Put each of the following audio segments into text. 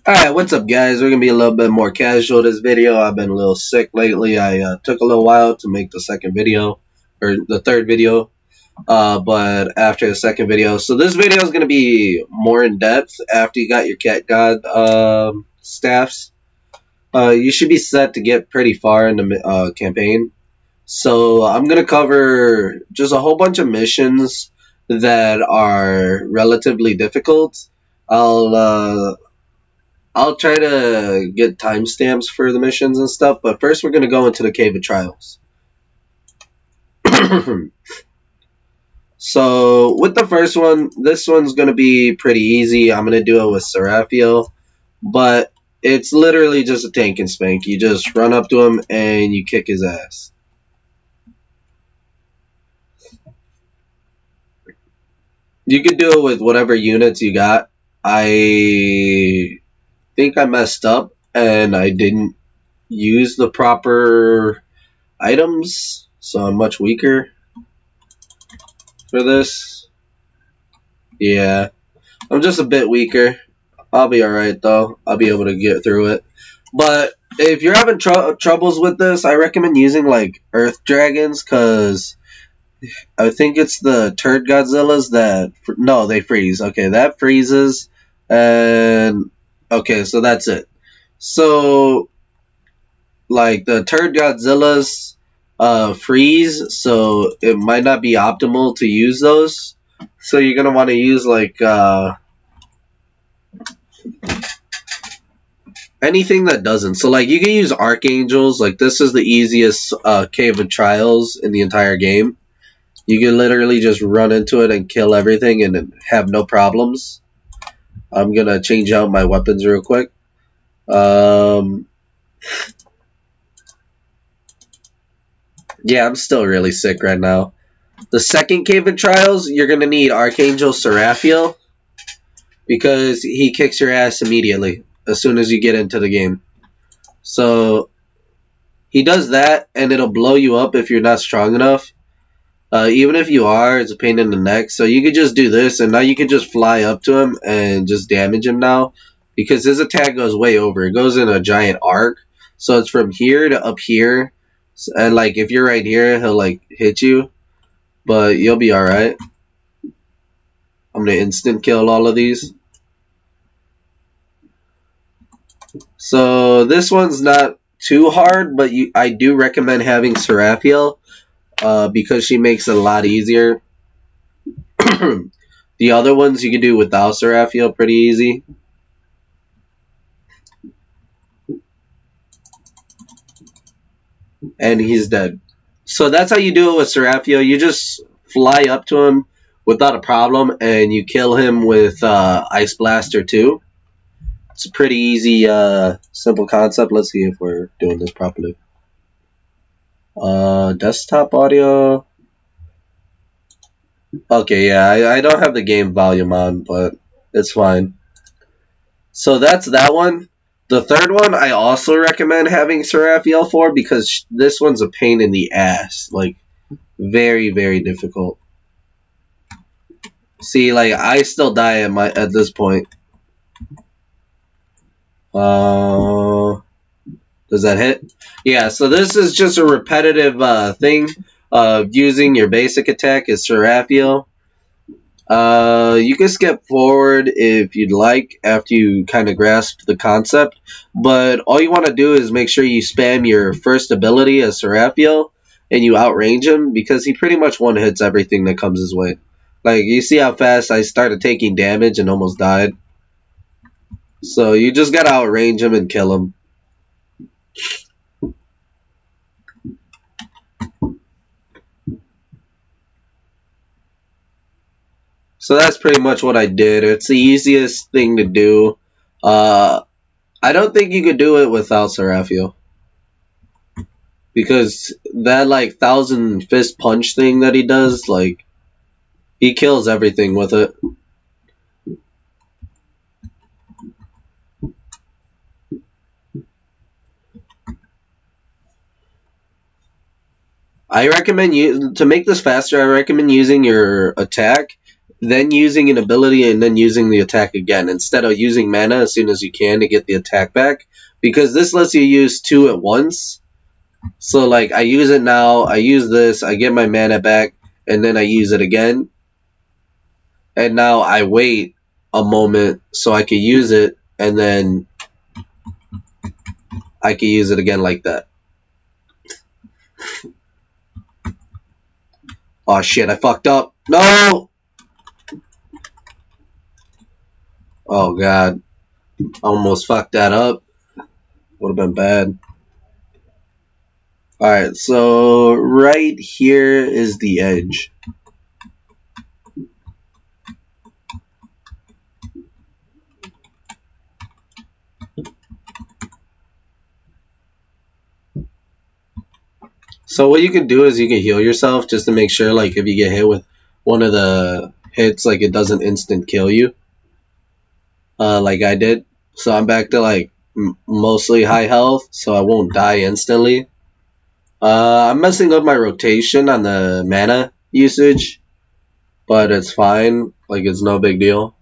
Alright, what's up guys? We're going to be a little bit more casual this video. I've been a little sick lately. I took a little while to make the second video, or the third video, but after the second video. So this video is going to be more in depth after you got your cat god staffs. You should be set to get pretty far in the campaign. So I'm going to cover just a whole bunch of missions that are relatively difficult. I'll try to get timestamps for the missions and stuff, but first we're going to go into the Cave of Trials. So, with the first one, this one's going to be pretty easy. I'm going to do it with Seraphiel, but it's literally just a tank and spank. You just run up to him and you kick his ass. You could do it with whatever units you got. I think I messed up and I didn't use the proper items, so I'm much weaker for this. Yeah, I'm just a bit weaker. I'll be alright though. I'll be able to get through it. But if you're having troubles with this, I recommend using like Earth Dragons, because I think it's the Turd Godzillas that... No, they freeze. Okay, that freezes. And... Okay, so that's it. So... Like, the Turd Godzillas freeze, so it might not be optimal to use those. So you're going to want to use, like, anything that doesn't. So, like, you can use Archangels. Like, this is the easiest Cave of Trials in the entire game. You can literally just run into it and kill everything and have no problems. I'm going to change out my weapons real quick. Yeah, I'm still really sick right now. The second Cave of Trials, you're going to need Archangel Seraphiel, because he kicks your ass immediately as soon as you get into the game. So, he does that, and it'll blow you up if you're not strong enough. Even if you are, it's a pain in the neck. So you could just do this, and now you can just fly up to him and just damage him now, because his attack goes way over. It goes in a giant arc. So it's from here to up here. And, like, if you're right here, he'll, like, hit you. But you'll be alright. I'm going to instant kill all of these. So this one's not too hard, but I do recommend having Seraphiel, because she makes it a lot easier. The other ones you can do without Seraphiel pretty easy. And he's dead. So that's how you do it with Seraphiel. You just fly up to him without a problem, and you kill him with Ice Blaster 2. It's a pretty easy, simple concept. Let's see if we're doing this properly. Desktop audio. Okay, yeah, I don't have the game volume on, but it's fine. So that's that one. The third one, I also recommend having Seraphiel for, because this one's a pain in the ass. Like, very, very difficult. See, like, I still die at this point. Does that hit? Yeah, so this is just a repetitive thing of using your basic attack as Seraphiel. You can skip forward if you'd like after you kind of grasp the concept, but all you want to do is make sure you spam your first ability as Seraphiel and you outrange him, because he pretty much one-hits everything that comes his way. Like, you see how fast I started taking damage and almost died? So you just gotta outrange him and kill him. So that's pretty much what I did. It's the easiest thing to do. I don't think you could do it without Seraphiel, because that, like, 1,000 fist punch thing that he does, like, he kills everything with it. I recommend to make this faster, I recommend using your attack then using an ability, and then using the attack again, instead of using mana as soon as you can to get the attack back, because this lets you use 2 at once. So like I use it now, I use this, I get my mana back, and then I use it again, and now I wait a moment so I can use it, and then I can use it again like that. Oh shit, I fucked up. No! Oh god. Almost fucked that up. Would have been bad. Alright, so right here is the edge. So what you can do is you can heal yourself just to make sure, like, if you get hit with one of the hits, like, it doesn't instant kill you. Like I did. So I'm back to, like, mostly high health, so I won't die instantly. I'm messing up my rotation on the mana usage, but it's fine. Like, it's no big deal.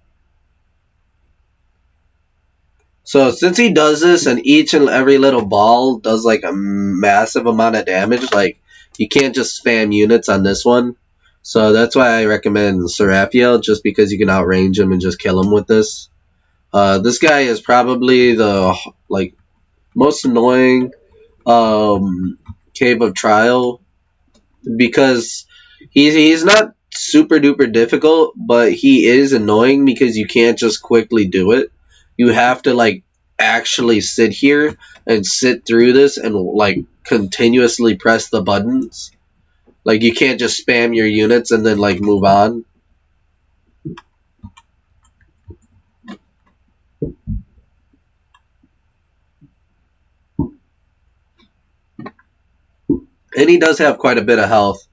So since he does this, and each and every little ball does like a massive amount of damage, like you can't just spam units on this one. So that's why I recommend Seraphiel, just because you can outrange him and just kill him with this. This guy is probably the like most annoying Cave of Trial, because he's not super duper difficult, but he is annoying because you can't just quickly do it. You have to like actually sit here and sit through this and like continuously press the buttons. Like you can't just spam your units and then like move on. And he does have quite a bit of health.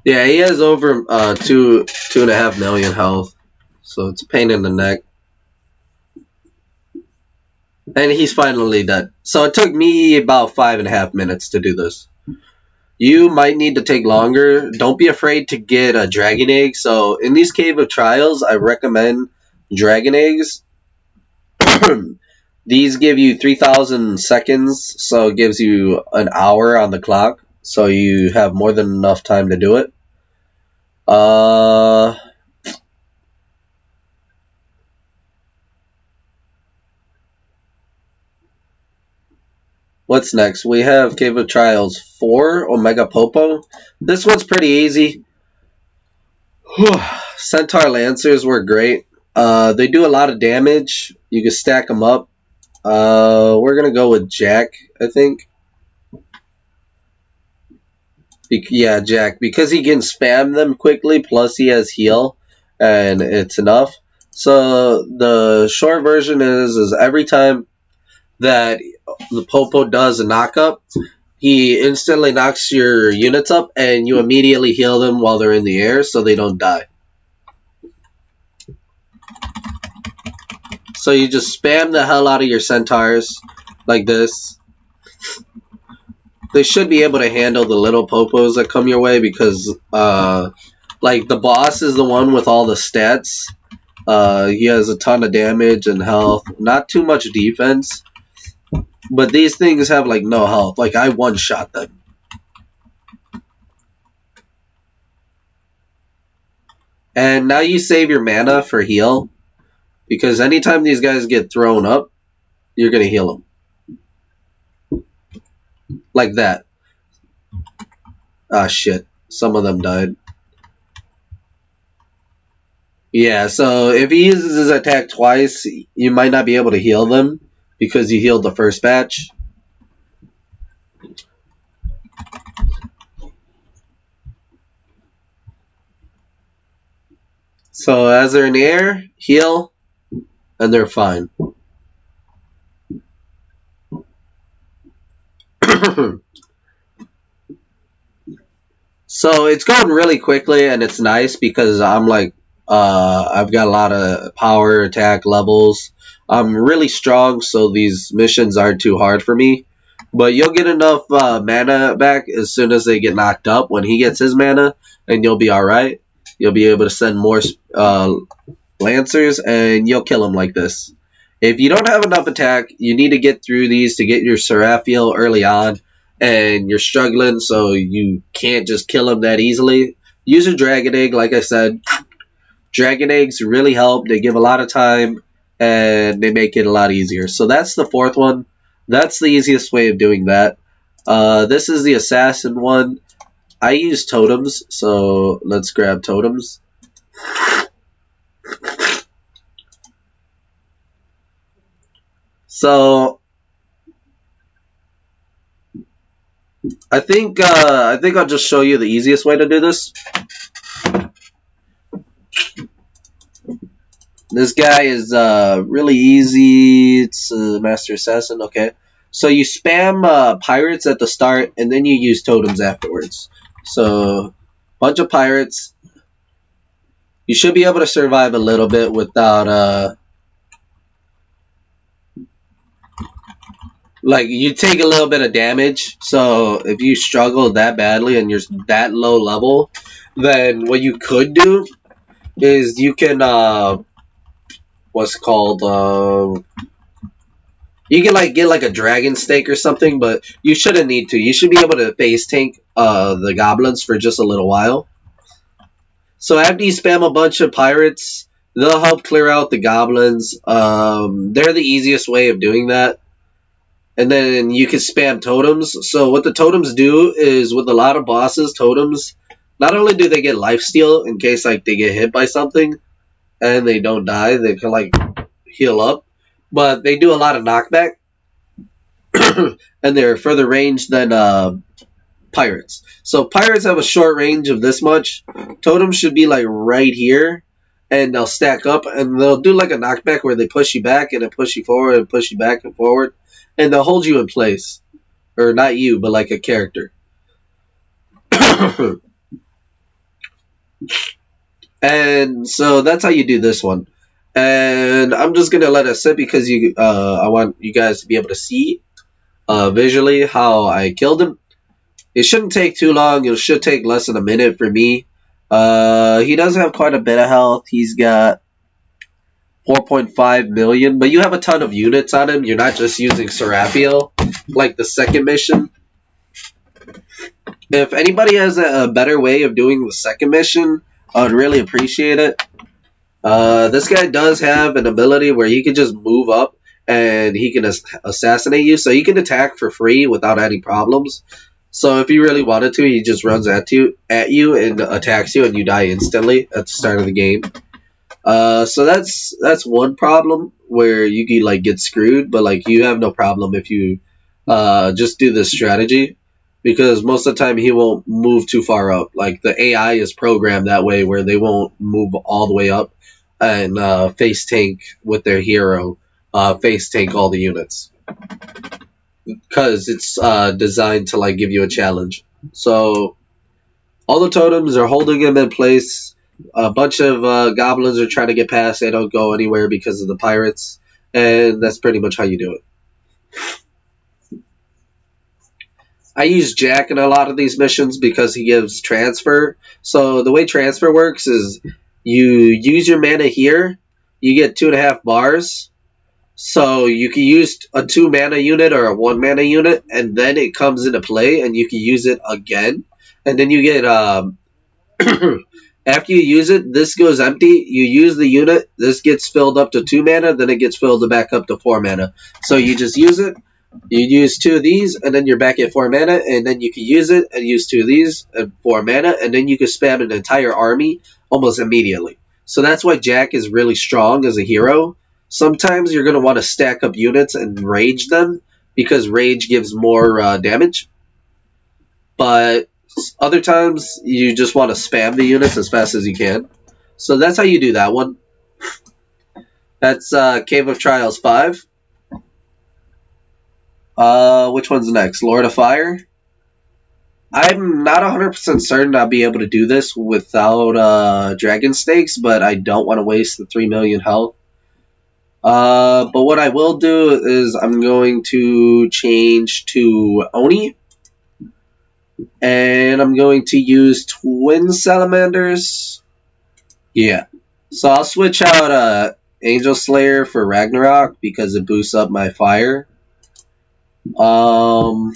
Yeah, he has over 2.5 million health, so it's a pain in the neck. And he's finally dead. So it took me about 5.5 minutes to do this. You might need to take longer. Don't be afraid to get a dragon egg. So in these Cave of Trials, I recommend dragon eggs. These give you 3,000 seconds, so it gives you an hour on the clock. So you have more than enough time to do it. What's next? We have Cave of Trials 4, Omega Popo. This one's pretty easy. Centaur Lancers were great. They do a lot of damage. You can stack them up. We're going to go with Jack, I think. Yeah, Jack, because he can spam them quickly, plus he has heal, and it's enough. So the short version is every time that the Popo does a knock up, he instantly knocks your units up, and you immediately heal them while they're in the air so they don't die. So you just spam the hell out of your centaurs like this. They should be able to handle the little popos that come your way, because like the boss is the one with all the stats. He has a ton of damage and health, not too much defense, but these things have like no health. Like I one-shot them. And now you save your mana for heal, because anytime these guys get thrown up, you're gonna heal them. Like that. Ah, shit. Some of them died. Yeah, so if he uses his attack twice, you might not be able to heal them, because you healed the first batch. So as they're in the air, heal, and they're fine. So it's going really quickly, and it's nice because I'm like, I've got a lot of power attack levels. I'm really strong, so these missions aren't too hard for me. But you'll get enough mana back as soon as they get knocked up when he gets his mana, and you'll be alright. You'll be able to send more Lancers, and you'll kill them like this. If you don't have enough attack, you need to get through these to get your Seraphiel early on, and you're struggling, so you can't just kill them that easily. Use a Dragon Egg, like I said. Dragon Eggs really help. They give a lot of time, and they make it a lot easier. So that's the fourth one. That's the easiest way of doing that. This is the Assassin one. I use totems, so let's grab totems. So I think I'll just show you the easiest way to do this. This guy is really easy. It's Master Assassin. Okay, so you spam pirates at the start, and then you use totems afterwards. So bunch of pirates. You should be able to survive a little bit without like you take a little bit of damage. So if you struggle that badly and you're that low level, then what you could do is you can what's called you can like get like a dragon stake or something, but you shouldn't need to. You should be able to face tank the goblins for just a little while. So after you spam a bunch of pirates, they'll help clear out the goblins. They're the easiest way of doing that. And then you can spam totems. So what the totems do is with a lot of bosses, totems, not only do they get lifesteal in case like they get hit by something and they don't die, they can like heal up, but they do a lot of knockback and they're further range than pirates. So pirates have a short range of this much. Totems should be like right here, and they'll stack up and they'll do like a knockback where they push you back and then push you forward and push you back and forward, and they'll hold you in place. Or not you, but like a character. And so that's how you do this one. And I'm just gonna let it sit because I want you guys to be able to see visually how I killed him. It shouldn't take too long. It should take less than a minute for me. He does have quite a bit of health. He's got 4.5 million, but you have a ton of units on him. You're not just using Seraphiel like the second mission. If anybody has a better way of doing the second mission, I would really appreciate it. This guy does have an ability where he can just move up and he can assassinate you, so he can attack for free without any problems. So if he really wanted to, he just runs at you and attacks you, and you die instantly at the start of the game. So that's one problem where you can like get screwed, but like you have no problem if you just do this strategy, because most of the time he won't move too far up. Like the AI is programmed that way where they won't move all the way up and face tank with their hero, face tank all the units, because it's designed to like give you a challenge. So all the totems are holding him in place. A bunch of goblins are trying to get past. They don't go anywhere because of the pirates, and that's pretty much how you do it. I use Jack in a lot of these missions because he gives transfer. So the way transfer works is you use your mana here, you get 2.5 bars. So you can use a 2 mana unit or a 1 mana unit, and then it comes into play, and you can use it again. And then you get after you use it, this goes empty. You use the unit, this gets filled up to 2 mana, then it gets filled back up to 4 mana. So you just use it. You use 2 of these, and then you're back at 4 mana, and then you can use it and use 2 of these and 4 mana, and then you can spam an entire army almost immediately. So that's why Jack is really strong as a hero. Sometimes you're going to want to stack up units and rage them, because rage gives more damage. But other times you just want to spam the units as fast as you can. So that's how you do that one. That's Cave of Trials 5. Which one's next? Lord of Fire? I'm not 100% certain I'll be able to do this without Dragon Stakes, but I don't want to waste the 3 million health. But what I will do is I'm going to change to Oni, and I'm going to use Twin Salamanders. Yeah. So I'll switch out Angel Slayer for Ragnarok because it boosts up my fire. Let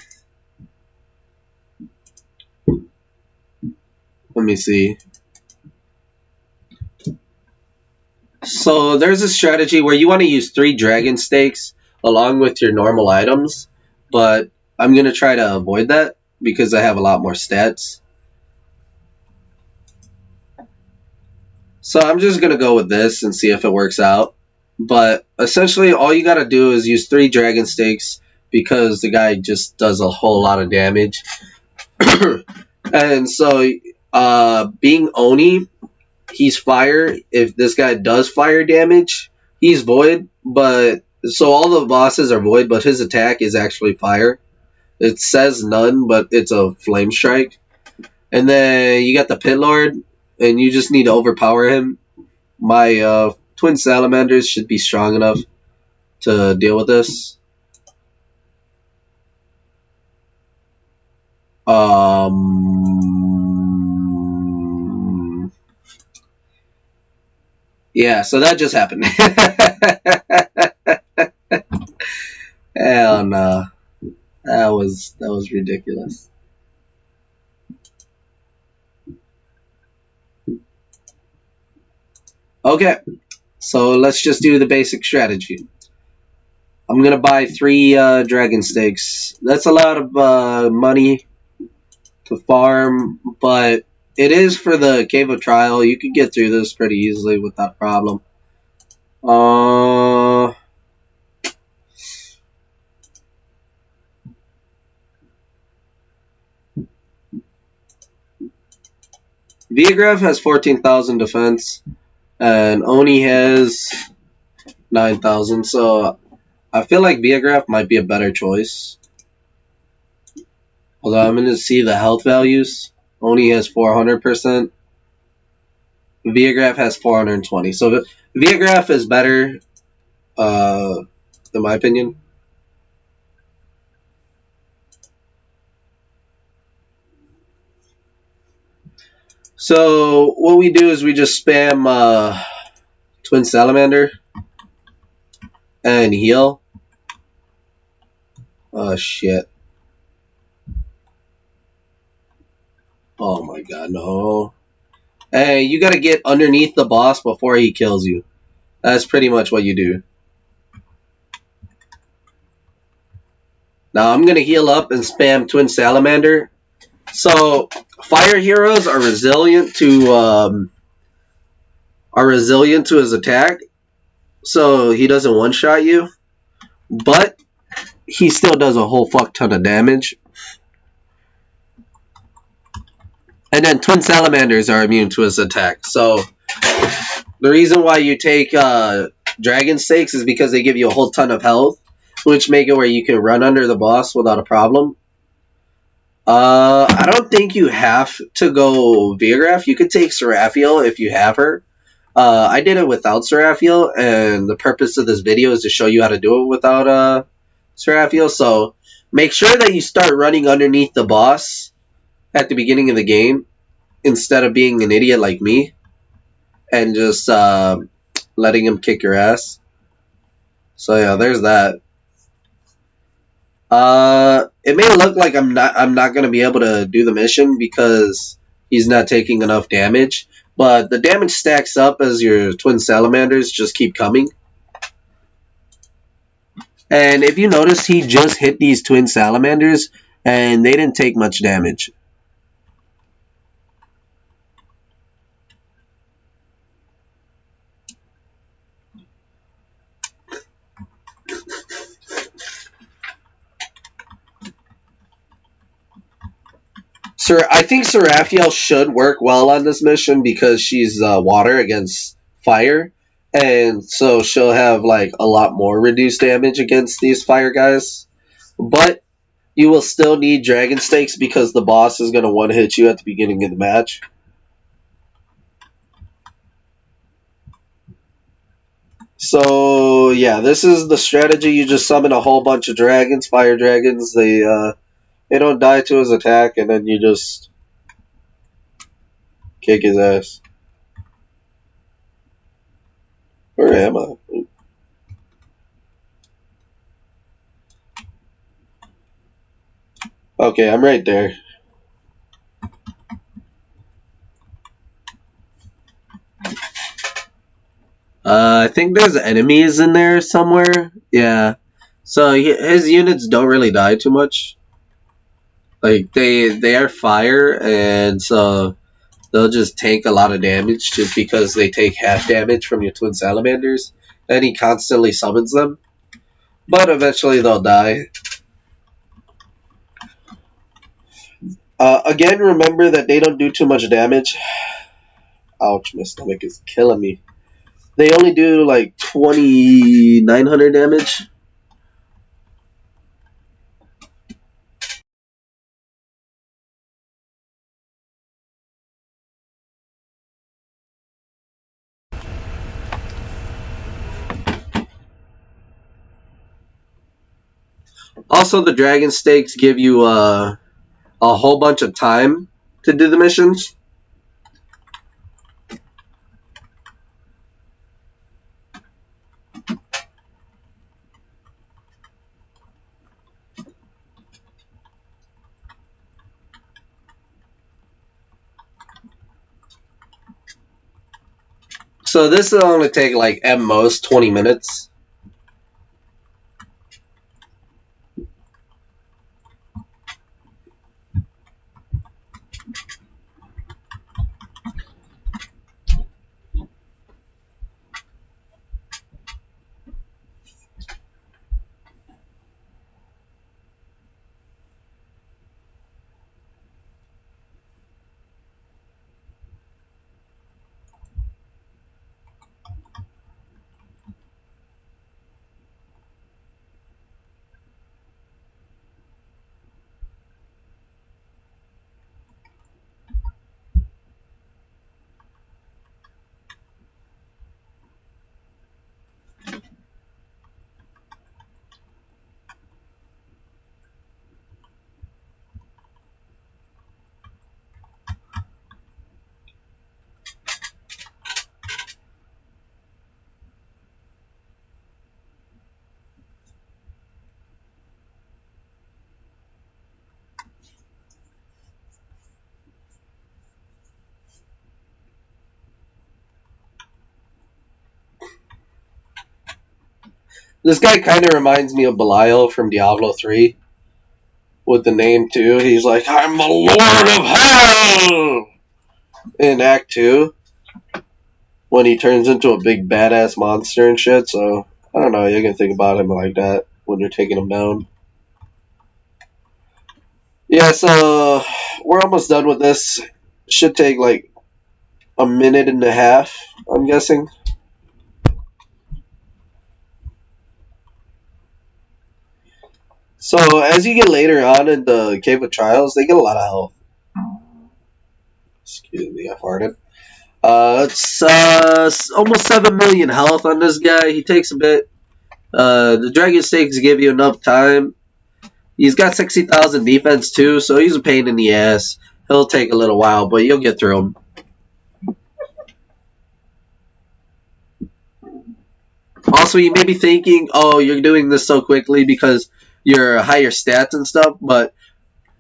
me see. So there's a strategy where you want to use 3 dragon stakes along with your normal items, but I'm going to try to avoid that because I have a lot more stats. So I'm just going to go with this and see if it works out. But essentially all you got to do is use 3 dragon stakes because the guy just does a whole lot of damage. And so being Oni, he's fire. If this guy does fire damage, he's void. But so all the bosses are void, but his attack is actually fire. It says none, but it's a flame strike. And then you got the Pit Lord, and you just need to overpower him. My twin salamanders should be strong enough to deal with this. Yeah, so that just happened. Hell no. That was ridiculous. Okay, so let's just do the basic strategy. I'm gonna buy 3 dragon stakes. That's a lot of money to farm, but it is for the Cave of Trial. You could get through this pretty easily without a problem. Viagraph has 14,000 defense, and Oni has 9,000, so I feel like Viagraph might be a better choice. Although I'm going to see the health values. Oni has 400%. Viagraph has 420. So Viagraph is better, in my opinion. So what we do is we just spam Twin Salamander and heal. Oh shit. Oh my god, no. Hey, you gotta get underneath the boss before he kills you. That's pretty much what you do. Now I'm gonna heal up and spam Twin Salamander. So fire heroes are resilient to his attack, so he doesn't one-shot you, but he still does a whole fuck ton of damage. And then Twin Salamanders are immune to his attack. So the reason why you take Dragon Stakes is because they give you a whole ton of health, which make it where you can run under the boss without a problem. I don't think you have to go Viagraph. You could take Seraphiel if you have her. I did it without Seraphiel, and the purpose of this video is to show you how to do it without Seraphiel. So make sure that you start running underneath the boss at the beginning of the game instead of being an idiot like me and just letting him kick your ass. So yeah, there's that. It may look like I'm not gonna be able to do the mission because he's not taking enough damage, but the damage stacks up as your twin salamanders just keep coming. And if you notice, he just hit these twin salamanders and they didn't take much damage. I think Seraphiel should work well on this mission because she's water against fire, and so she'll have like a lot more reduced damage against these fire guys. But you will still need Dragon Stakes because the boss is going to one-hit you at the beginning of the match. So yeah, this is the strategy. You just summon a whole bunch of dragons, fire dragons. They don't die to his attack, and then you just kick his ass. Where am I? Okay, I'm right there. I think there's enemies in there somewhere. Yeah. So his units don't really die too much. Like they are fire, and so they'll just tank a lot of damage just because they take half damage from your twin salamanders, and he constantly summons them. But eventually they'll die. Again, remember that they don't do too much damage. Ouch, my stomach is killing me. They only do like 2,900 damage. Also, the dragon stakes give you a whole bunch of time to do the missions. So this will only take like at most 20 minutes. This guy kind of reminds me of Belial from Diablo 3 with the name too. He's like, I'm the Lord of Hell in Act 2 when he turns into a big badass monster and shit. So, I don't know. You can think about him like that when you're taking him down. Yeah, so we're almost done with this. Should take like a minute and a half, I'm guessing. So as you get later on in the Cave of Trials, they get a lot of health. Excuse me, I farted. It's almost 7 million health on this guy. He takes a bit. The Dragon Stakes give you enough time. He's got 60,000 defense too, so he's a pain in the ass. He'll take a little while, but you'll get through him. Also, you may be thinking, oh, you're doing this so quickly because you're higher stats and stuff, but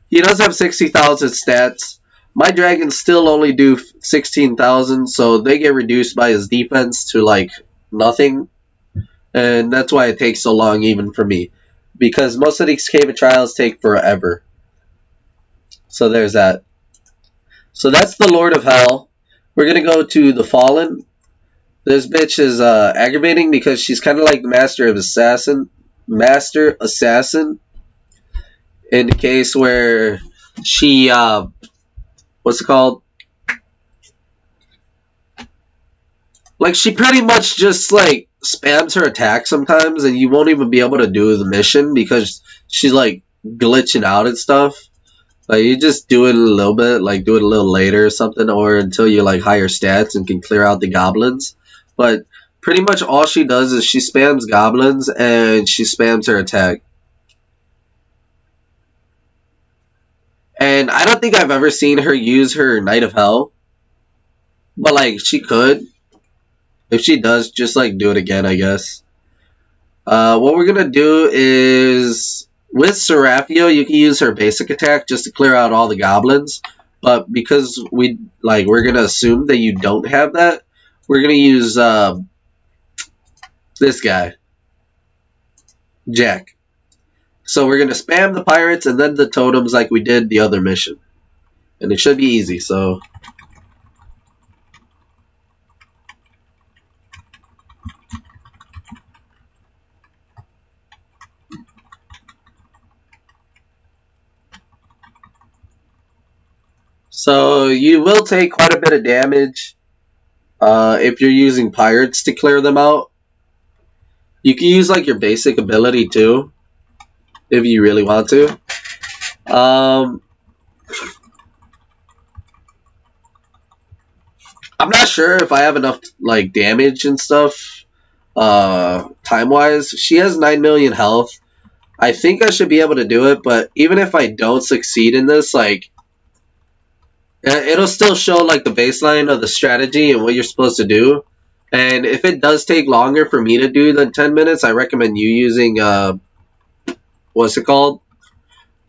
he does have 60,000 stats. My dragons still only do 16,000, so they get reduced by his defense to like nothing. And that's why it takes so long even for me. Because most of these Cave of Trials take forever. So there's that. So that's the Lord of Hell. We're going to go to the Fallen. This bitch is aggravating because she's kind of like the Master Assassin. In the case where she, what's it called? Like, she pretty much just, like, spams her attack sometimes, and you won't even be able to do the mission because she's, like, glitching out and stuff. Like, you just do it a little bit, like, do it a little later or something, or until you're, like, higher stats and can clear out the goblins. But Pretty much all she does is she spams goblins and she spams her attack. And I don't think I've ever seen her use her Knight of Hell, but like she could. If she does, just like do it again, I guess. What we're gonna do is with Serafio, you can use her basic attack just to clear out all the goblins. But because we're gonna assume that you don't have that, we're gonna use this guy, Jack. So we're gonna spam the pirates and then the totems like we did the other mission, and it should be easy. So you will take quite a bit of damage if you're using pirates to clear them out. You can use like your basic ability too, if you really want to. Um, I'm not sure if I have enough like damage and stuff time wise. She has 9 million health. I think I should be able to do it, but even if I don't succeed in this, like it'll still show like the baseline of the strategy and what you're supposed to do. And if it does take longer for me to do than 10 minutes, I recommend you using what's it called?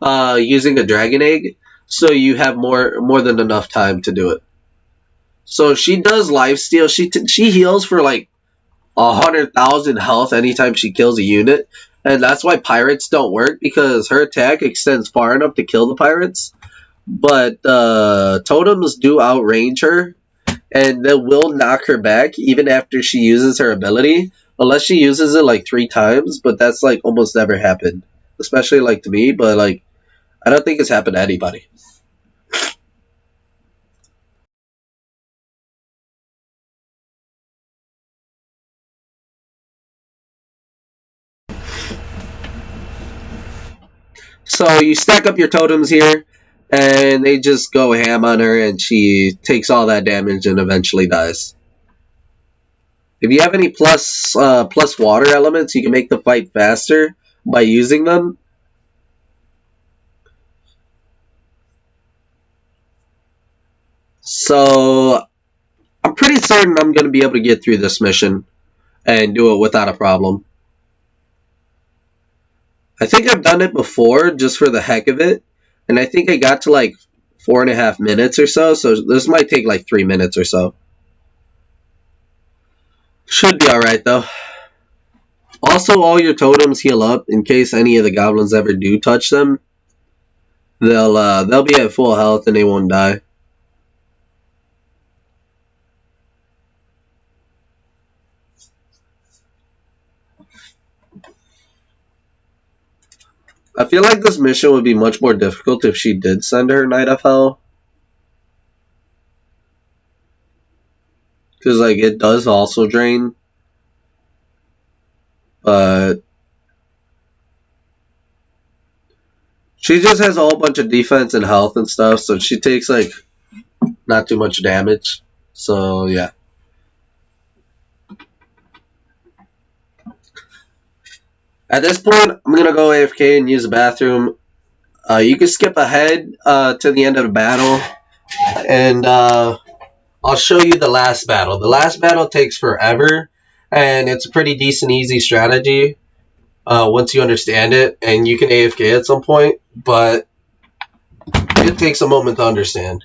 Using a dragon egg, so you have more than enough time to do it. So she does lifesteal. She heals for like 100,000 health anytime she kills a unit, and that's why pirates don't work because her attack extends far enough to kill the pirates. But totems do outrange her, and they will knock her back even after she uses her ability, unless she uses it like 3 times. But that's like almost never happened, especially like to me. But like I don't think it's happened to anybody. So you stack up your totems here, and they just go ham on her, and she takes all that damage and eventually dies. If you have any plus water elements, you can make the fight faster by using them. So I'm pretty certain I'm going to be able to get through this mission and do it without a problem. I think I've done it before just for the heck of it, and I think I got to like 4.5 minutes or so. So this might take like 3 minutes or so. Should be all right though. Also, all your totems heal up in case any of the goblins ever do touch them. They'll be at full health and they won't die. I feel like this mission would be much more difficult if she did send her Knight of Hell, because like it does also drain, but she just has a whole bunch of defense and health and stuff, so she takes like not too much damage. So yeah. At this point, I'm gonna go AFK and use the bathroom. You can skip ahead to the end of the battle, and I'll show you the last battle. The last battle takes forever, and it's a pretty decent, easy strategy once you understand it, and you can AFK at some point, but it takes a moment to understand.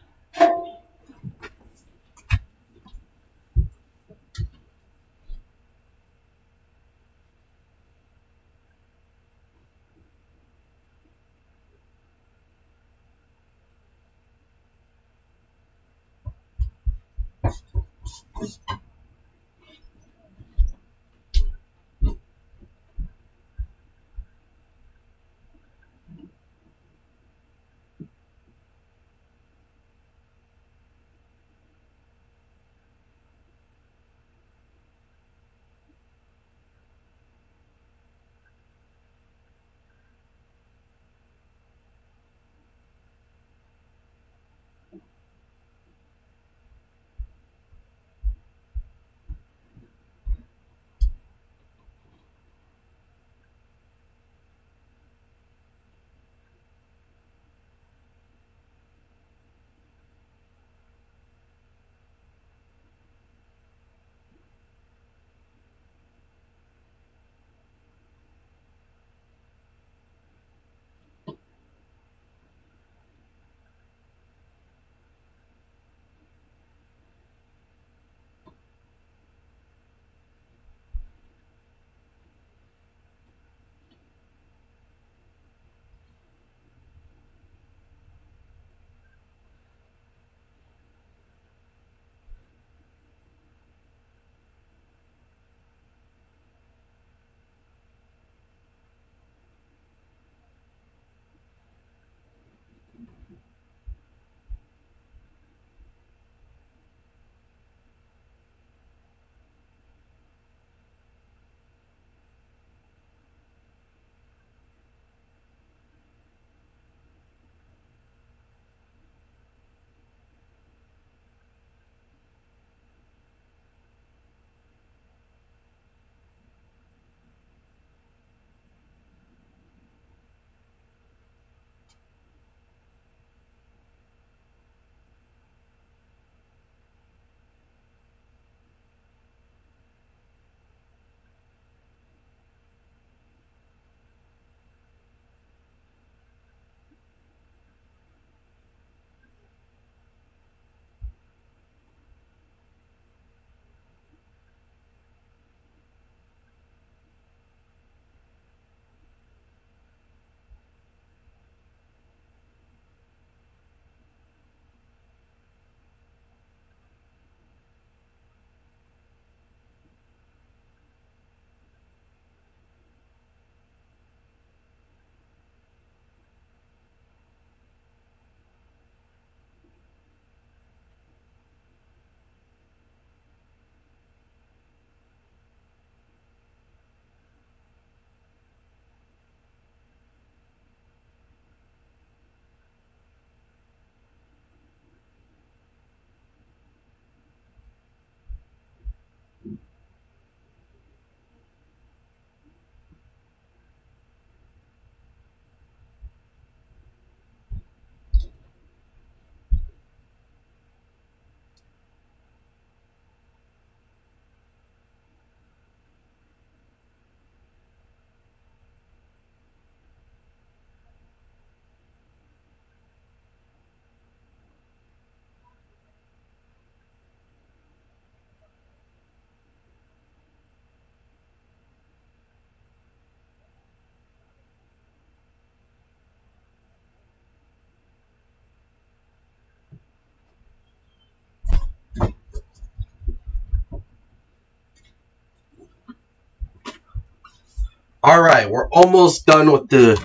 Alright, we're almost done with the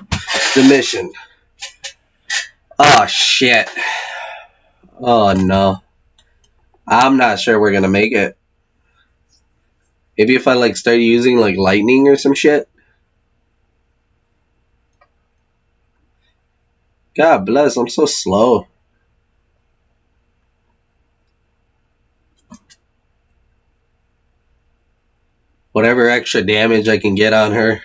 mission. Oh, shit. Oh, no. I'm not sure we're gonna make it. Maybe if I, like, start using, like, lightning or some shit. God bless, I'm so slow. Whatever extra damage I can get on her.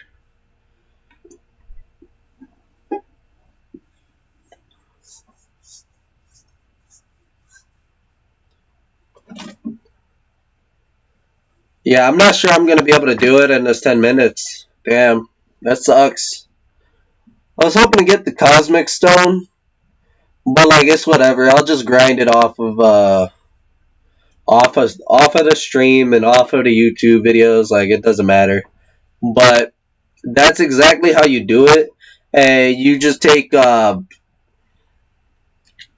Yeah, I'm not sure I'm gonna be able to do it in this 10 minutes. Damn, that sucks. I was hoping to get the Cosmic Stone, but like it's whatever. I'll just grind it off of the stream and off of the YouTube videos. Like it doesn't matter. But that's exactly how you do it. And you just take a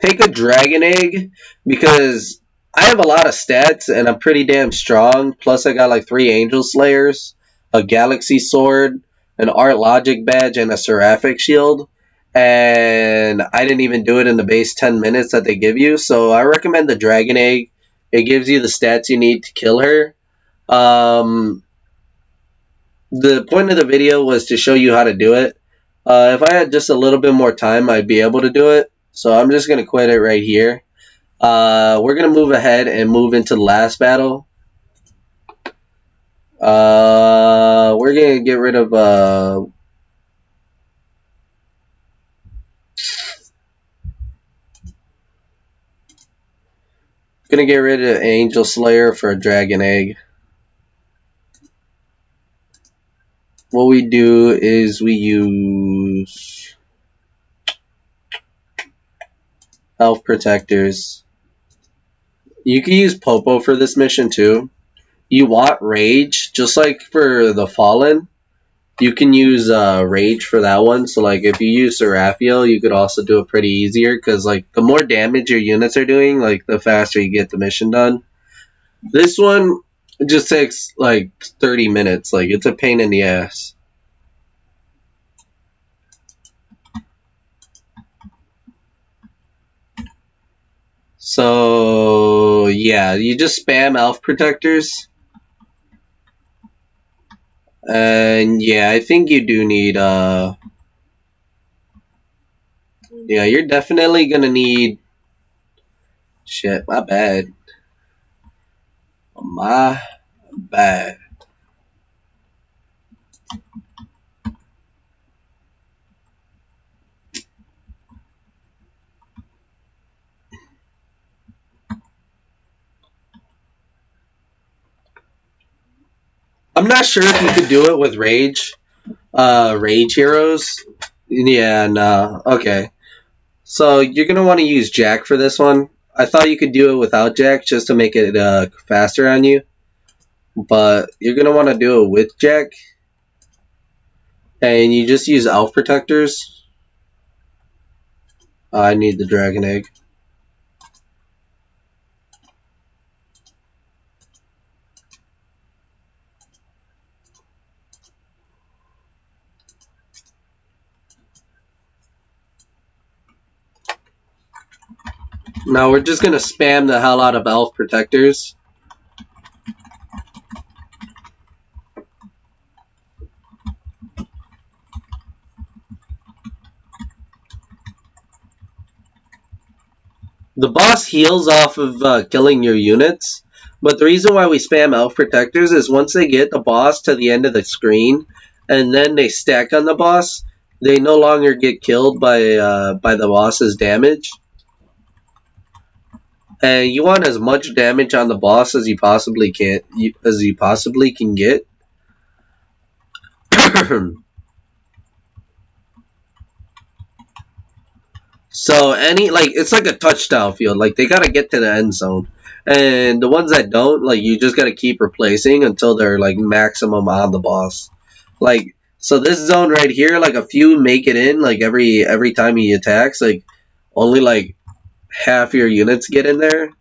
dragon egg because I have a lot of stats and I'm pretty damn strong. Plus I got like 3 angel slayers, a galaxy sword, an art logic badge, and a seraphic shield. And I didn't even do it in the base 10 minutes that they give you. So I recommend the dragon egg. It gives you the stats you need to kill her. The point of the video was to show you how to do it. If I had just a little bit more time, I'd be able to do it. So I'm just going to quit it right here. We're going to move ahead and move into the last battle. We're going to get rid of... going to get rid of Angel Slayer for a Dragon Egg. What we do is we use Elf Protectors. You can use Popo for this mission too. You want Rage, just like for the Fallen. You can use Rage for that one. So like if you use Seraphiel, you could also do it pretty easier because like the more damage your units are doing, like the faster you get the mission done. This one just takes like 30 minutes. Like it's a pain in the ass. So yeah, you just spam Elf Protectors. And yeah, I think you do need yeah, you're definitely gonna need shit, my bad. My bad. I'm not sure if you could do it with Rage. Rage heroes. Yeah, no. Okay. So you're gonna want to use Jack for this one. I thought you could do it without Jack just to make it faster on you. But you're gonna want to do it with Jack. And you just use Elf Protectors. I need the Dragon Egg. Now we're just gonna spam the hell out of Elf Protectors. The boss heals off of killing your units, but the reason why we spam Elf Protectors is once they get the boss to the end of the screen, and then they stack on the boss, they no longer get killed by the boss's damage. And you want as much damage on the boss as you possibly can get. So it's like a touchdown field. Like they gotta get to the end zone, and the ones that don't, like you just gotta keep replacing until they're like maximum on the boss. Like so, this zone right here, like a few make it in. Like every time he attacks, like only like half your units get in there,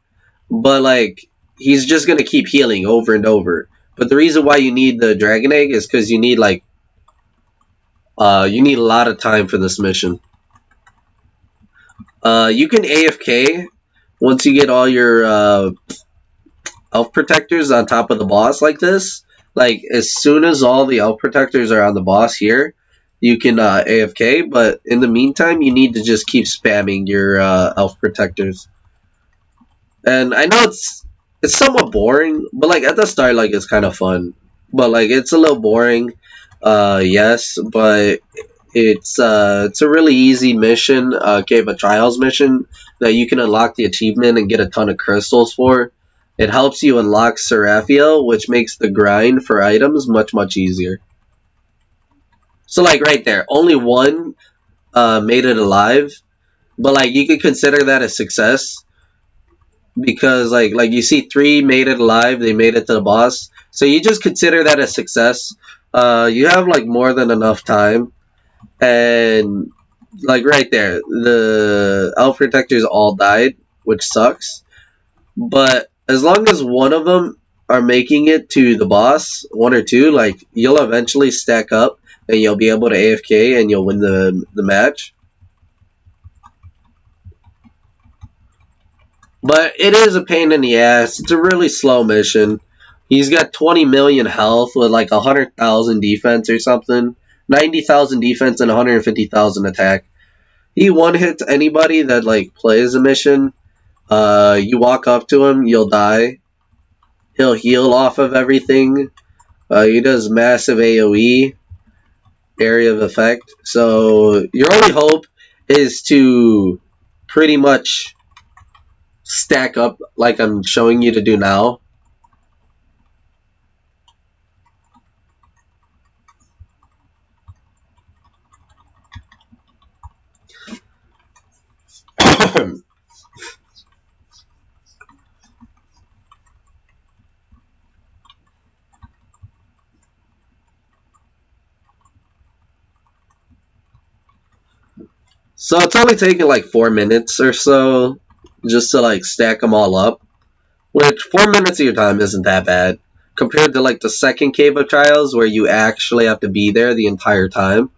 but like he's just gonna keep healing over and over. But the reason why you need the Dragon Egg is because you need like You need a lot of time for this mission. You can AFK once you get all your elf protectors on top of the boss like this. Like as soon as all the elf protectors are on the boss here, you can AFK. But in the meantime, you need to just keep spamming your elf protectors. And I know it's somewhat boring, but like at the start, like it's kind of fun. But like it's a little boring, yes, but it's a really easy mission, Cave of Trials mission that you can unlock the achievement and get a ton of crystals for. It helps you unlock Seraphiel, which makes the grind for items much easier. So like right there, only one made it alive, but like you could consider that a success because like you see three made it alive, they made it to the boss. So you just consider that a success. You have like more than enough time, and like right there, the elf protectors all died, which sucks. But as long as one of them are making it to the boss, one or two, like you'll eventually stack up and you'll be able to AFK and you'll win the match. But it is a pain in the ass. It's a really slow mission. He's got 20 million health with like 100,000 defense or something. 90,000 defense and 150,000 attack. He one hits anybody that like plays a mission. You walk up to him, you'll die. He'll heal off of everything. He does massive AoE, area of effect. So your only hope is to pretty much stack up like I'm showing you to do now. So it's only taking like 4 minutes or so just to like stack them all up. Which 4 minutes of your time isn't that bad compared to like the second Cave of Trials where you actually have to be there the entire time.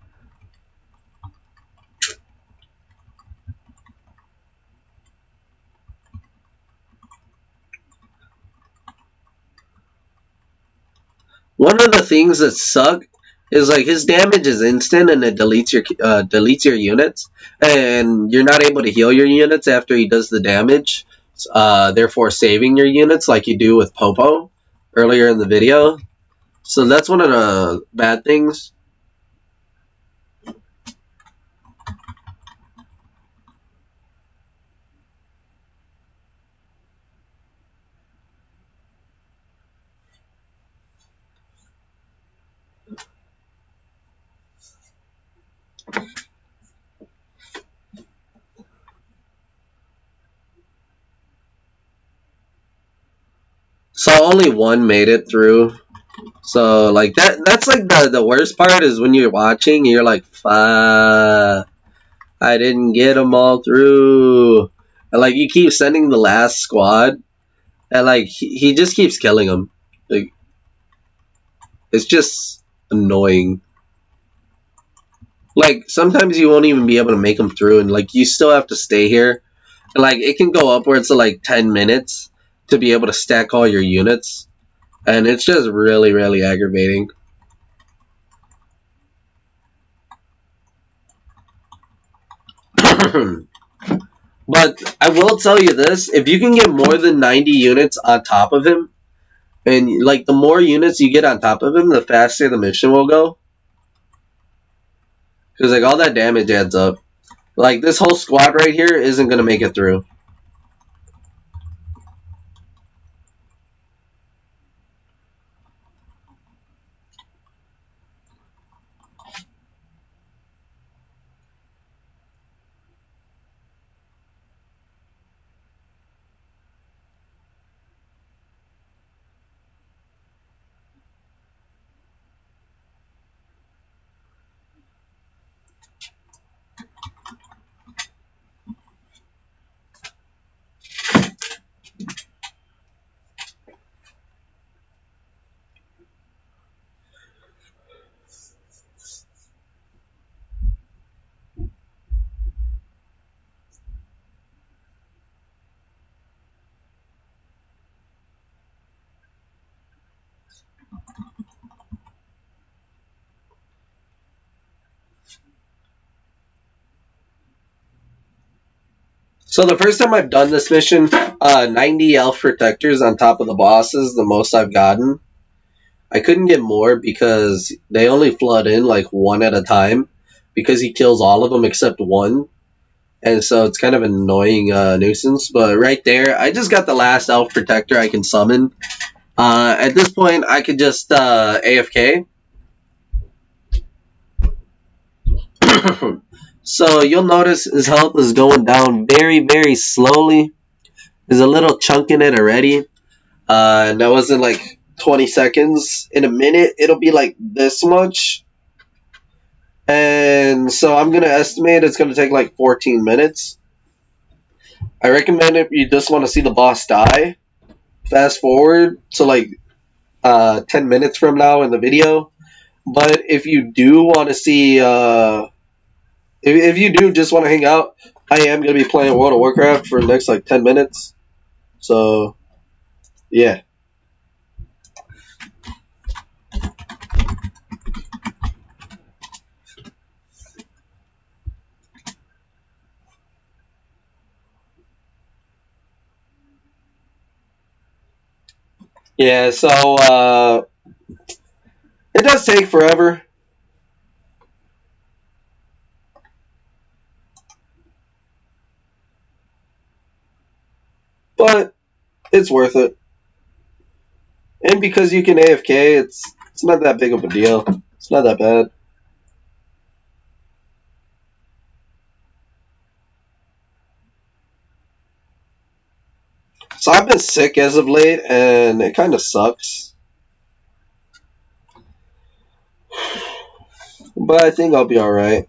One of the things that suck is like his damage is instant and it deletes your units, and you're not able to heal your units after he does the damage. Therefore, saving your units like you do with Popo earlier in the video. So that's one of the bad things. So only one made it through. So like that's like the worst part is when you're watching, you're like, fuck, I didn't get them all through. And like you keep sending the last squad, and like he just keeps killing them. Like it's just annoying. Like sometimes you won't even be able to make them through, and like you still have to stay here. And like it can go upwards to like 10 minutes to be able to stack all your units, and it's just really aggravating. But I will tell you this: if you can get more than 90 units on top of him, and like the more units you get on top of him, the faster the mission will go. Because like all that damage adds up. Like this whole squad right here isn't gonna make it through. So the first time I've done this mission, 90 elf protectors on top of the bosses, the most I've gotten. I couldn't get more because they only flood in like one at a time because he kills all of them except one. And so it's kind of an annoying nuisance. But right there, I just got the last elf protector I can summon. At this point, I could just AFK. So you'll notice his health is going down very, very slowly. There's a little chunk in it already. And that wasn't like 20 seconds. In a minute, it'll be like this much. And so I'm going to estimate it's going to take like 14 minutes. I recommend if you just want to see the boss die, fast forward to like 10 minutes from now in the video. But if you do want to see, if you do just want to hang out, I am going to be playing World of Warcraft for the next like 10 minutes. So, yeah. Yeah, so it does take forever. But it's worth it. And because you can AFK, it's not that big of a deal. It's not that bad. So I've been sick as of late, and it kind of sucks. But I think I'll be alright.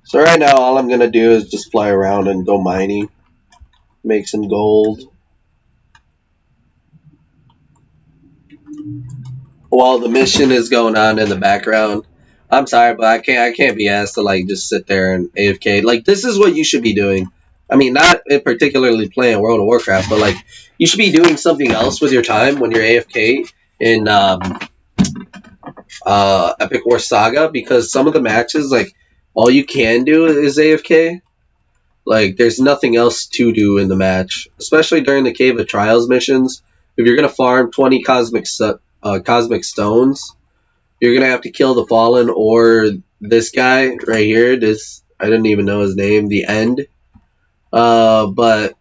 So right now, all I'm gonna do is just fly around and go mining, make some gold, while the mission is going on in the background. I'm sorry, but I can't be asked to like just sit there and AFK. Like this is what you should be doing. I mean, not particularly playing World of Warcraft, but like you should be doing something else with your time when you're AFK in Epic War Saga, because some of the matches, like all you can do is AFK. Like there's nothing else to do in the match, especially during the Cave of Trials missions. If you're gonna farm 20 cosmic stones, you're gonna have to kill the Fallen or this guy right here. This, I didn't even know his name. The End. But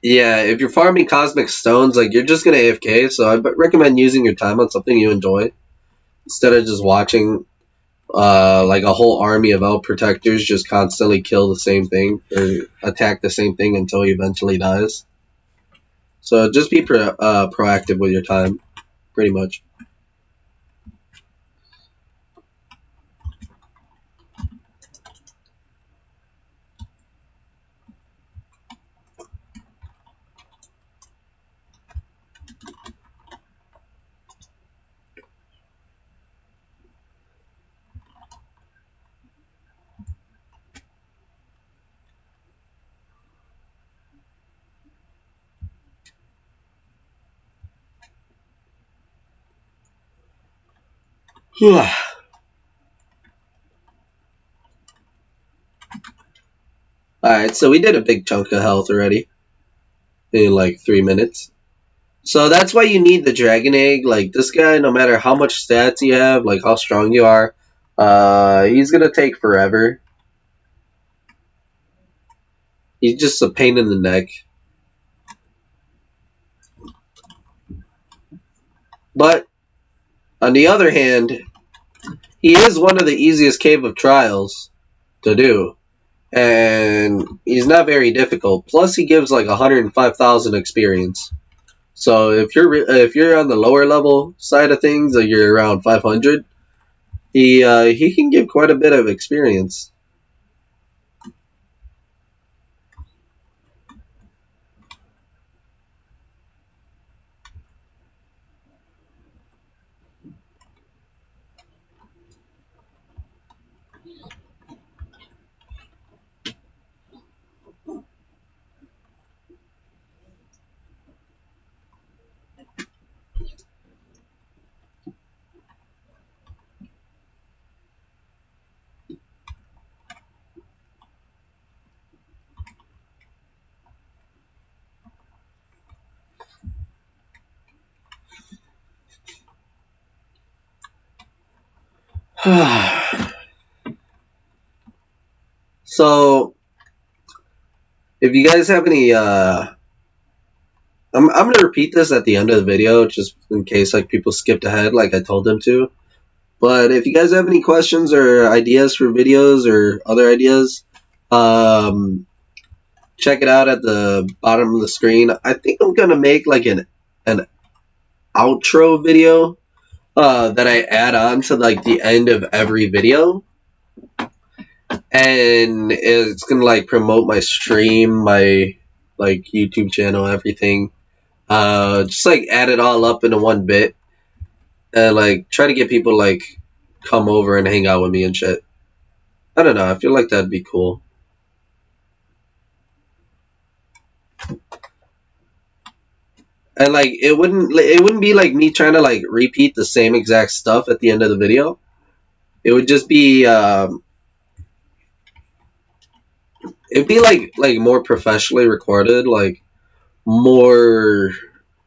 yeah, if you're farming cosmic stones, like you're just gonna AFK. So I recommend using your time on something you enjoy instead of just watching like a whole army of elf protectors just constantly kill the same thing or attack the same thing until he eventually dies. So just be proactive with your time, pretty much. Alright, so we did a big chunk of health already in like 3 minutes. So that's why you need the Dragon Egg. Like this guy, no matter how much stats you have, like how strong you are, he's gonna take forever. He's just a pain in the neck. But on the other hand, he is one of the easiest Cave of Trials to do. And he's not very difficult. Plus, he gives like 105,000 experience. So if you're on the lower level side of things, like you're around 500, he can give quite a bit of experience. So if you guys have any, I'm gonna repeat this at the end of the video just in case like people skipped ahead like I told them to. But if you guys have any questions or ideas for videos or other ideas, um, check it out at the bottom of the screen. I think I'm gonna make like an outro video that I add on to like the end of every video, and it's gonna like promote my stream, my like YouTube channel, everything. Just like add it all up into one bit, and like try to get people like come over and hang out with me and shit. I don't know. I feel like that'd be cool. And like it wouldn't be like me trying to like repeat the same exact stuff at the end of the video. It would just be it'd be like more professionally recorded, like more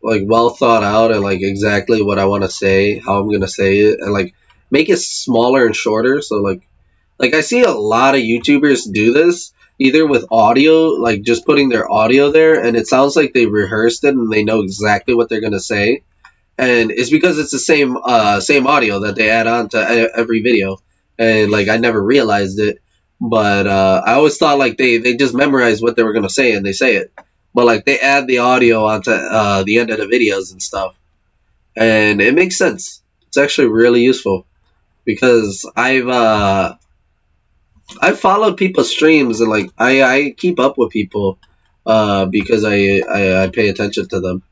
like well thought out, and like exactly what I want to say, how I'm gonna say it, and like make it smaller and shorter. So like I see a lot of YouTubers do this either with audio, like just putting their audio there, and it sounds like they rehearsed it and they know exactly what they're gonna say, and it's because it's the same audio that they add on to every video, and like I never realized it, but I always thought like they just memorized what they were gonna say and they say it, but like they add the audio onto the end of the videos and stuff, and it makes sense. It's actually really useful because I've followed people's streams, and like I keep up with people because I pay attention to them.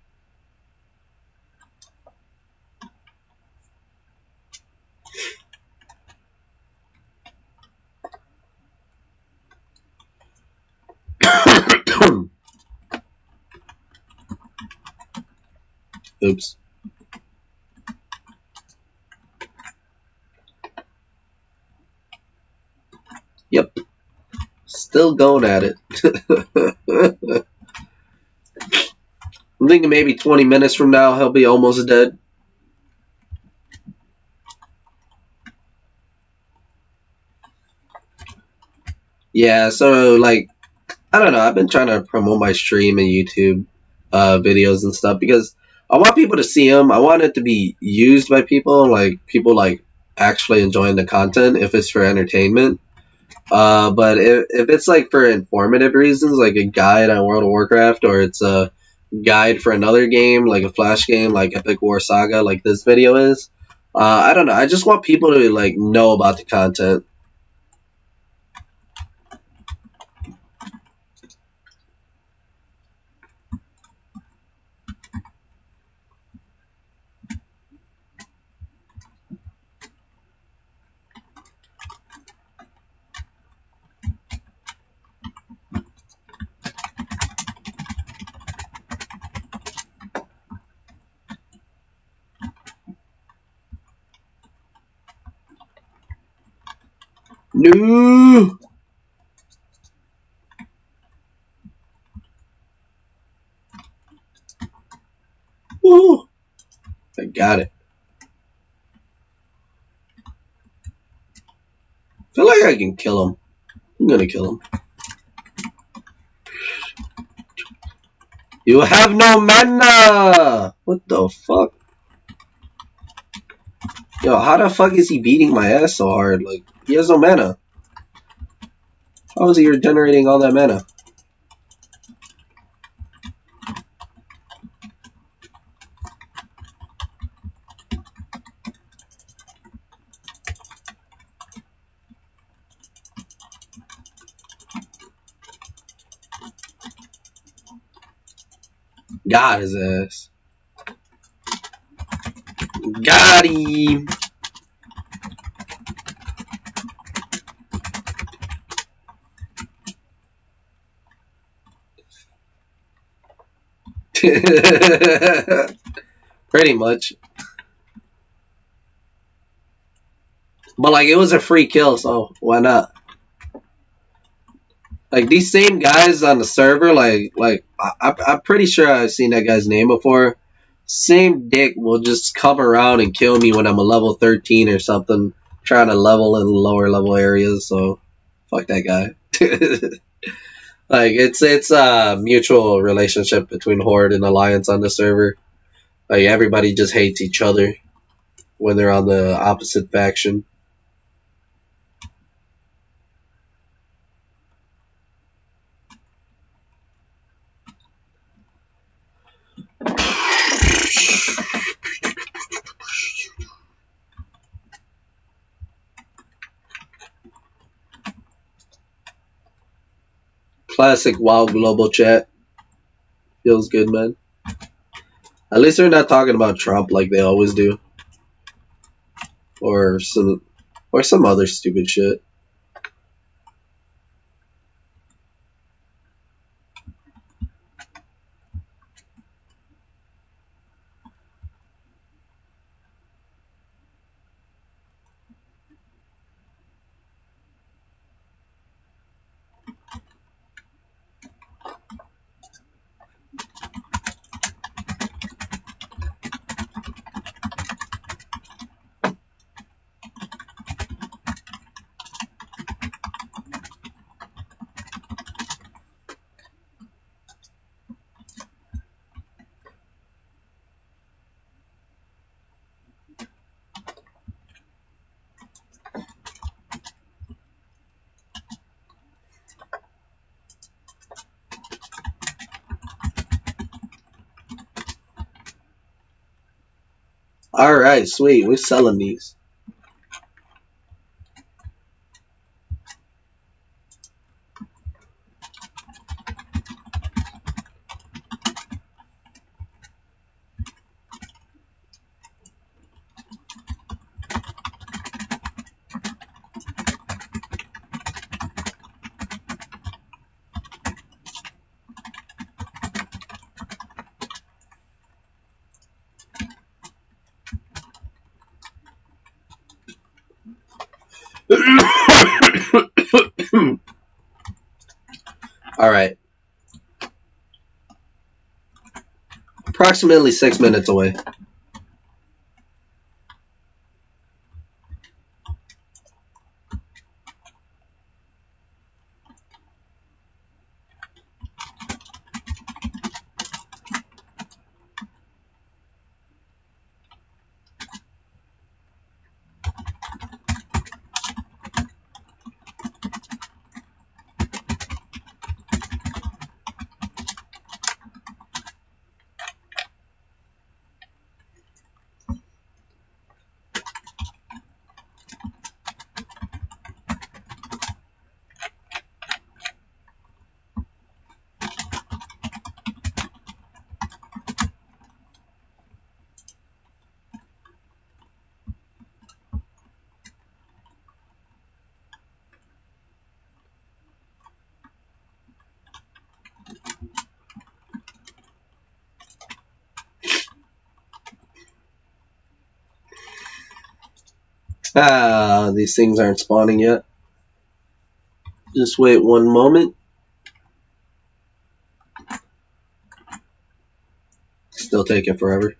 Oops. Yep. Still going at it. I'm thinking maybe 20 minutes from now he'll be almost dead. Yeah, so like I don't know. I've been trying to promote my stream and YouTube videos and stuff because I want people to see them. I want it to be used by people, like people like actually enjoying the content if it's for entertainment. But if it's like for informative reasons, like a guide on World of Warcraft, or it's a guide for another game, like a flash game, like Epic War Saga, like this video is, I don't know. I just want people to like know about the content. No. Woo. I got it. I feel like I can kill him. I'm gonna kill him. You have no mana! What the fuck? Yo, how the fuck is he beating my ass so hard? Like, he has no mana. How is he regenerating all that mana? Got his ass. Got him. Pretty much. But like it was a free kill, so why not? Like these same guys on the server, I'm pretty sure I've seen that guy's name before. Same dick will just come around and kill me when I'm a level 13 or something, trying to level in lower level areas. So fuck that guy. Like it's a mutual relationship between Horde and Alliance on the server. Like everybody just hates each other when they're on the opposite faction. Classic WoW global chat. Feels good, man. At least they're not talking about Trump like they always do. Or some other stupid shit. Alright, sweet. We're selling these. Alright. Approximately 6 minutes away. These things aren't spawning yet. Just wait one moment. Still taking forever.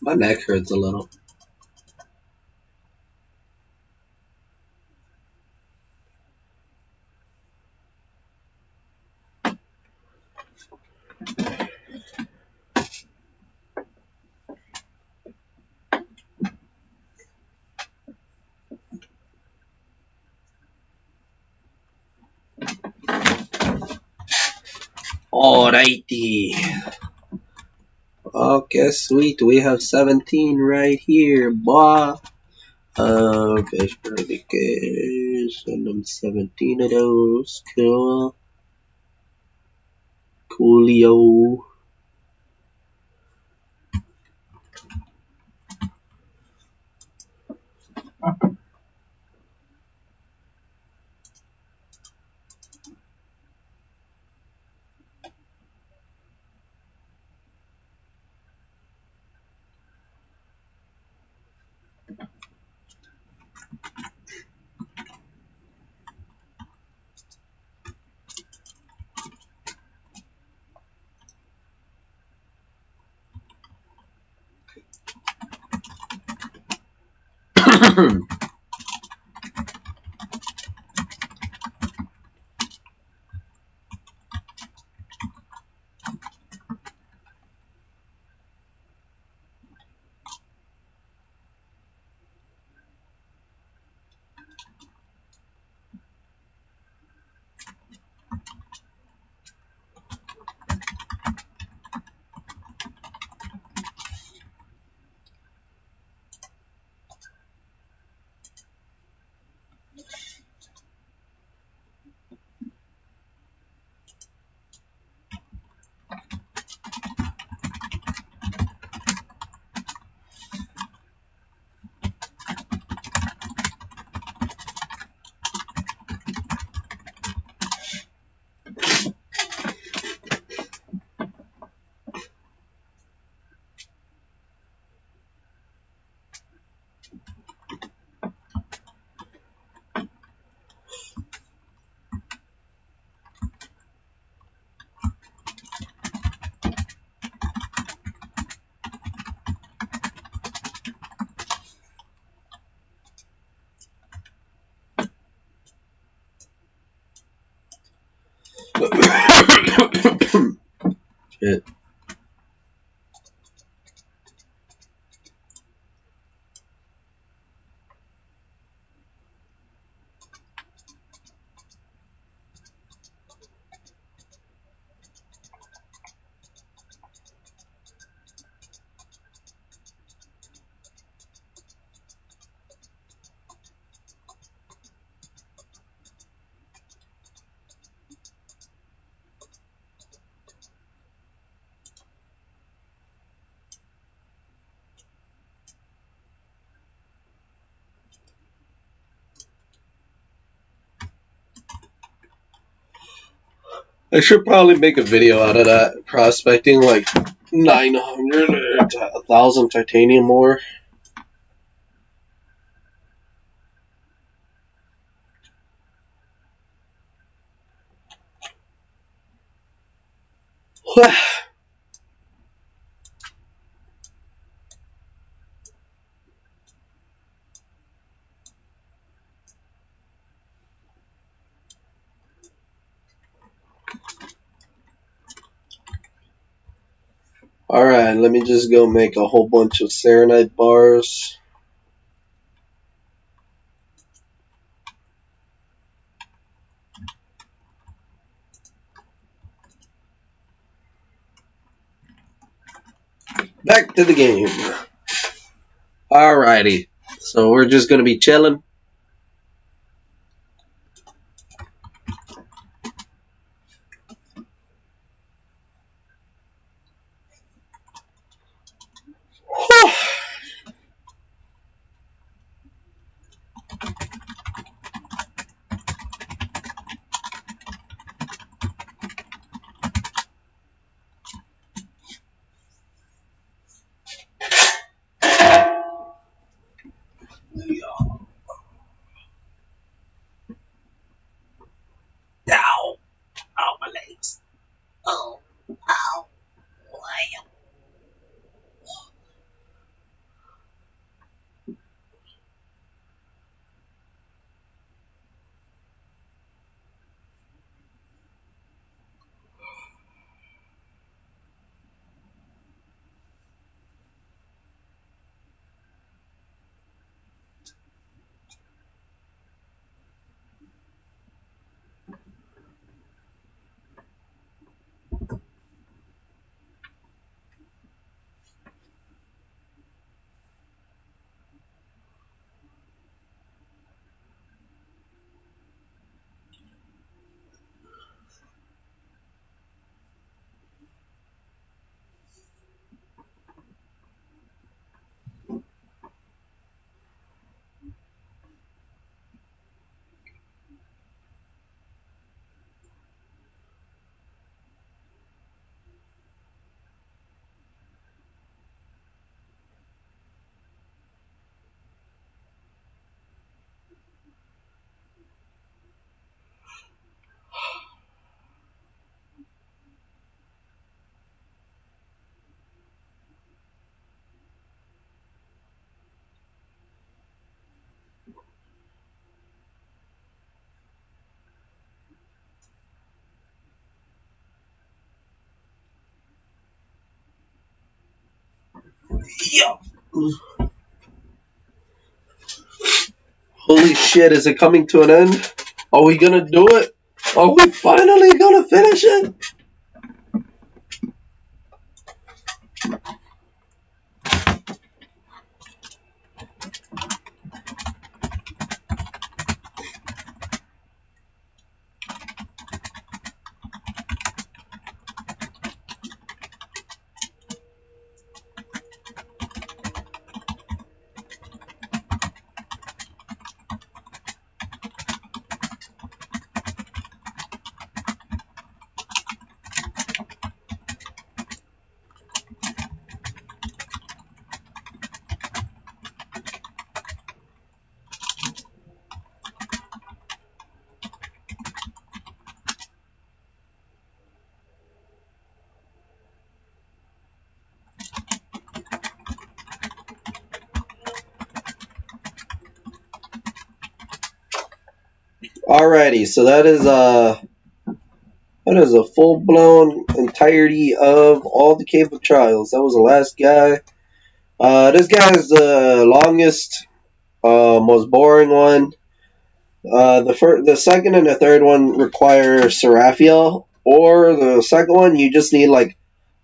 My neck hurts a little. Alrighty. Okay, sweet. We have 17 right here, boy. Fish burgers, and I'm 17 of those. Cool. Coolio. Shit. I should probably make a video out of that. Prospecting like 900 or 1,000 titanium ore. Alright, let me just go make a whole bunch of Serenite bars. Back to the game. Alrighty, so we're just gonna be chilling. Yeah. Holy shit, is it coming to an end? Are we gonna do it? Are we finally gonna finish it? Alrighty, so that is a full blown entirety of all the Cave of Trials. That was the last guy. This guy is the longest, most boring one. The second and the third one require Seraphiel, or the second one you just need like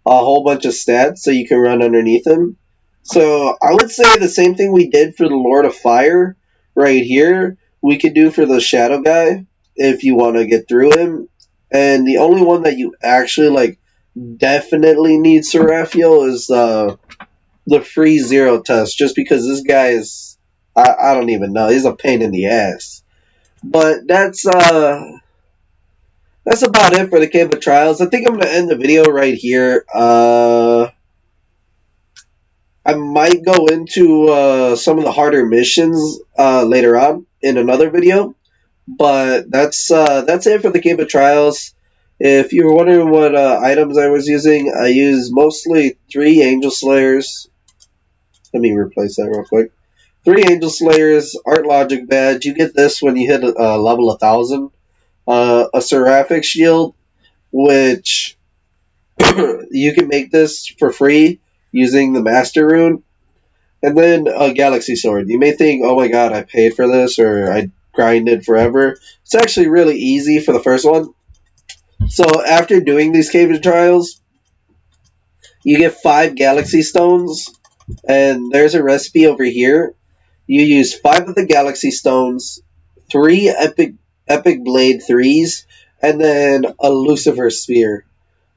a whole bunch of stats so you can run underneath him. So I would say the same thing we did for the Lord of Fire right here, we could do for the Shadow guy if you want to get through him. And the only one that you actually like definitely need Seraphiel is the free zero test, just because this guy is I don't even know, he's a pain in the ass. But that's about it for the Cave of Trials. I think I'm gonna end the video right here. I might go into some of the harder missions later on in another video, but that's it for the Cave of Trials. If you were wondering what items I was using, I use mostly 3 Angel Slayers. Let me replace that real quick. 3 Angel Slayers, Art Logic Badge. You get this when you hit level 1000. A Seraphic Shield, which you can make this for free using the Master Rune. And then a Galaxy Sword. You may think, oh my god, I paid for this, or I grinded forever. It's actually really easy for the first one. So after doing these Cave Trials, you get 5 Galaxy Stones, and there's a recipe over here. You use 5 of the Galaxy Stones, 3 Epic Blade 3s, and then a Lucifer Sphere.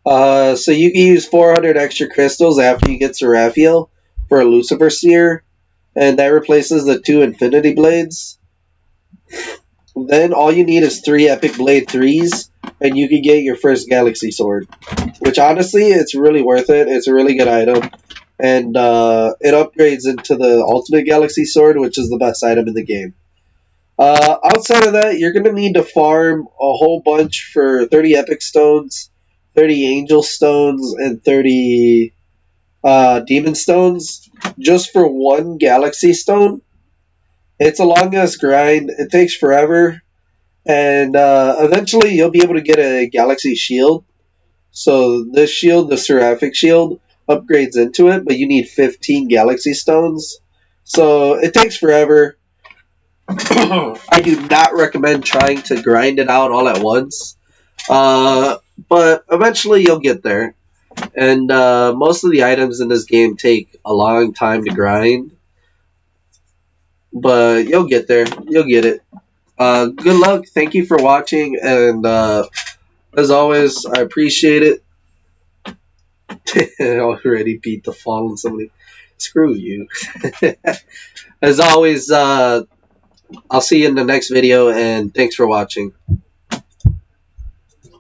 So you can use 400 extra crystals after you get Seraphiel for a Lucifer Sphere, and that replaces the 2 Infinity Blades. Then all you need is 3 Epic Blade 3s, and you can get your first Galaxy Sword. Which honestly, it's really worth it. It's a really good item. And it upgrades into the Ultimate Galaxy Sword, which is the best item in the game. Outside of that, you're going to need to farm a whole bunch for 30 Epic Stones, 30 Angel Stones, and 30 Demon Stones just for 1 Galaxy Stone. It's a long-ass grind. It takes forever. And eventually you'll be able to get a Galaxy Shield. So this shield, the Seraphic Shield, upgrades into it, but you need 15 Galaxy Stones. So it takes forever. I do not recommend trying to grind it out all at once. But eventually you'll get there. And most of the items in this game take a long time to grind. But you'll get there. You'll get it. Good luck. Thank you for watching. And as always, I appreciate it. I already beat the fall on somebody. Screw you. As always, I'll see you in the next video, and thanks for watching.